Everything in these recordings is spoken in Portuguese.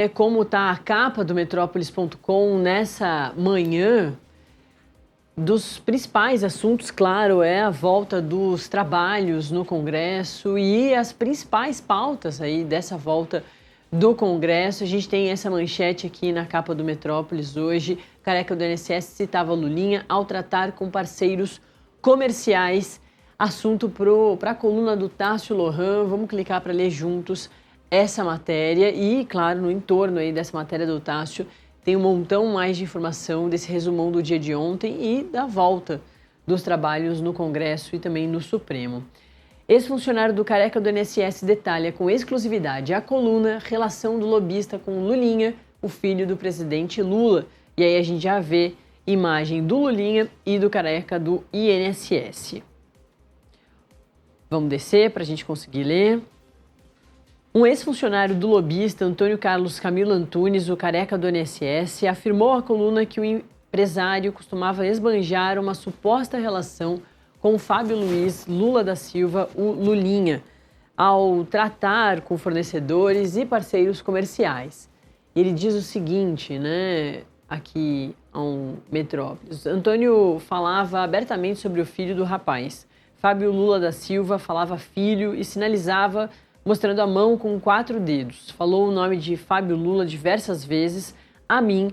É como está a capa do Metrópolis.com nessa manhã. Dos principais assuntos, claro, é a volta dos trabalhos no Congresso e as principais pautas aí dessa volta do Congresso. A gente tem essa manchete aqui na capa do Metrópolis hoje. Careca do INSS citava Lulinha ao tratar com parceiros comerciais. Assunto para a coluna do Tássio Lohan. Vamos clicar para ler juntos essa matéria e, claro, no entorno aí dessa matéria do Tássio, tem um montão mais de informação desse resumão do dia de ontem e da volta dos trabalhos no Congresso e também no Supremo. Ex-funcionário do Careca do INSS detalha com exclusividade a coluna Relação do Lobista com Lulinha, o filho do presidente Lula. E aí a gente já vê imagem do Lulinha e do Careca do INSS. Vamos descer para a gente conseguir ler. Um ex-funcionário do lobista, Antônio Carlos Camilo Antunes, o Careca do INSS, afirmou à coluna que o empresário costumava esbanjar uma suposta relação com Fábio Luiz Lula da Silva, o Lulinha, ao tratar com fornecedores e parceiros comerciais. Ele diz o seguinte, aqui ao Metrópolis. Antônio falava abertamente sobre o filho do rapaz. Fábio Lula da Silva falava filho e sinalizava mostrando a mão com 4 dedos. Falou o nome de Fábio Lula diversas vezes, a mim,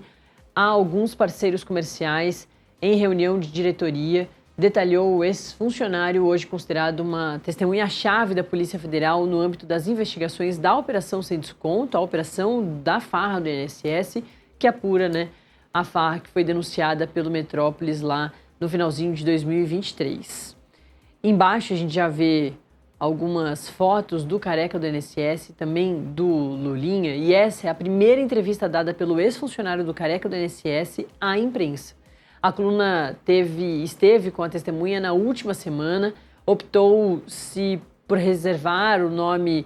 a alguns parceiros comerciais, em reunião de diretoria. Detalhou o ex-funcionário, hoje considerado uma testemunha-chave da Polícia Federal no âmbito das investigações da Operação Sem Desconto, a operação da farra do INSS, que apura a farra que foi denunciada pelo Metrópolis lá no finalzinho de 2023. Embaixo a gente já vê algumas fotos do Careca do INSS, também do Lulinha, e essa é a primeira entrevista dada pelo ex-funcionário do Careca do INSS à imprensa. A coluna esteve com a testemunha na última semana, optou-se por reservar o nome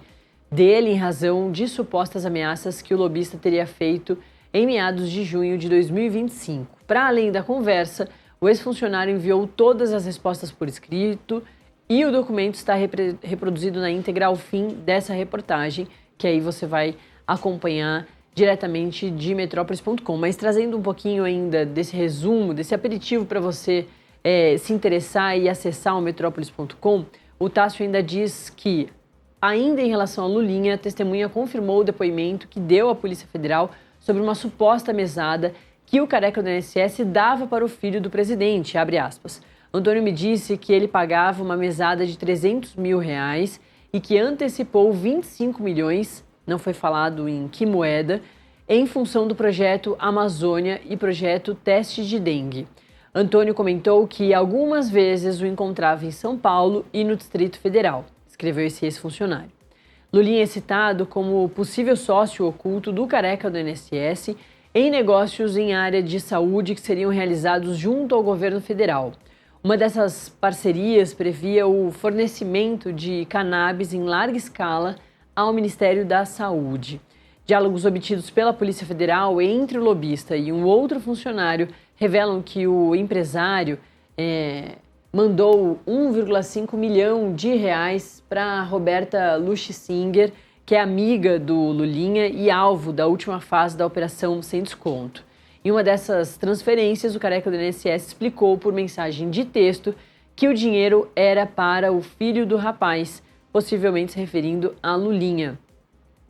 dele em razão de supostas ameaças que o lobista teria feito em meados de junho de 2025. Para além da conversa, o ex-funcionário enviou todas as respostas por escrito e o documento está reproduzido na íntegra ao fim dessa reportagem, que aí você vai acompanhar diretamente de Metrópolis.com. Mas trazendo um pouquinho ainda desse resumo, desse aperitivo para você se interessar e acessar o Metrópolis.com, o Tássio ainda diz que, ainda em relação a Lulinha, a testemunha confirmou o depoimento que deu à Polícia Federal sobre uma suposta mesada que o Careca do INSS dava para o filho do presidente, abre aspas. Antônio me disse que ele pagava uma mesada de R$300 mil e que antecipou 25 milhões, não foi falado em que moeda, em função do projeto Amazônia e projeto Teste de Dengue. Antônio comentou que algumas vezes o encontrava em São Paulo e no Distrito Federal, escreveu esse ex-funcionário. Lulinha é citado como possível sócio oculto do Careca do INSS em negócios em área de saúde que seriam realizados junto ao governo federal. Uma dessas parcerias previa o fornecimento de cannabis em larga escala ao Ministério da Saúde. Diálogos obtidos pela Polícia Federal entre o lobista e um outro funcionário revelam que o empresário mandou 1,5 milhão de reais para Roberta Luxinger, que é amiga do Lulinha e alvo da última fase da Operação Sem Desconto. Em uma dessas transferências, o Careca do INSS explicou por mensagem de texto que o dinheiro era para o filho do rapaz, possivelmente se referindo a Lulinha.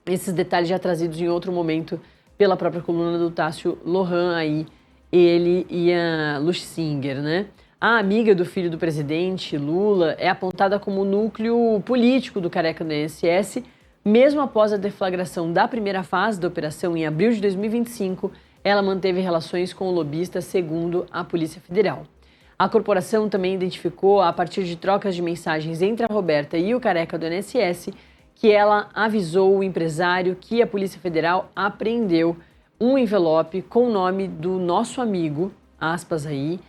Esses detalhes já trazidos em outro momento pela própria coluna do Tássio Lohan, aí, ele e a Luxinger, A amiga do filho do presidente, Lula, é apontada como núcleo político do Careca do INSS, mesmo após a deflagração da primeira fase da operação em abril de 2025, ela manteve relações com o lobista, segundo a Polícia Federal. A corporação também identificou, a partir de trocas de mensagens entre a Roberta e o Careca do INSS, que ela avisou o empresário que a Polícia Federal apreendeu um envelope com o nome do nosso amigo, aspas aí,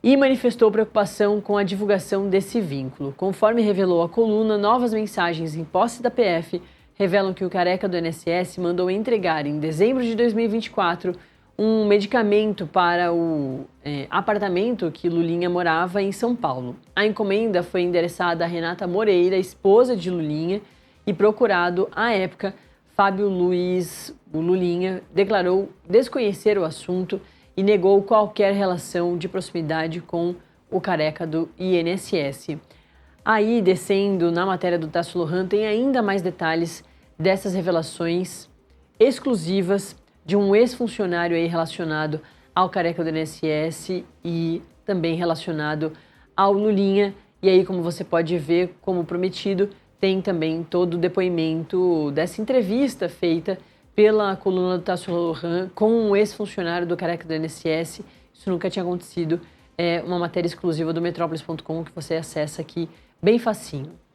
e manifestou preocupação com a divulgação desse vínculo. Conforme revelou a coluna, novas mensagens em posse da PF revelam que o Careca do INSS mandou entregar, em dezembro de 2024, um medicamento para o apartamento que Lulinha morava em São Paulo. A encomenda foi endereçada a Renata Moreira, esposa de Lulinha, e procurado, à época, Fábio Luiz, o Lulinha, declarou desconhecer o assunto e negou qualquer relação de proximidade com o careca do INSS. Aí, descendo na matéria do Tasso Lohan, tem ainda mais detalhes dessas revelações exclusivas de um ex-funcionário aí relacionado ao careca do INSS e também relacionado ao Lulinha. E aí, como você pode ver, como prometido, tem também todo o depoimento dessa entrevista feita pela coluna do Tasso Lohan com um ex-funcionário do careca do INSS. Isso nunca tinha acontecido. É uma matéria exclusiva do Metrópolis.com que você acessa aqui bem facinho.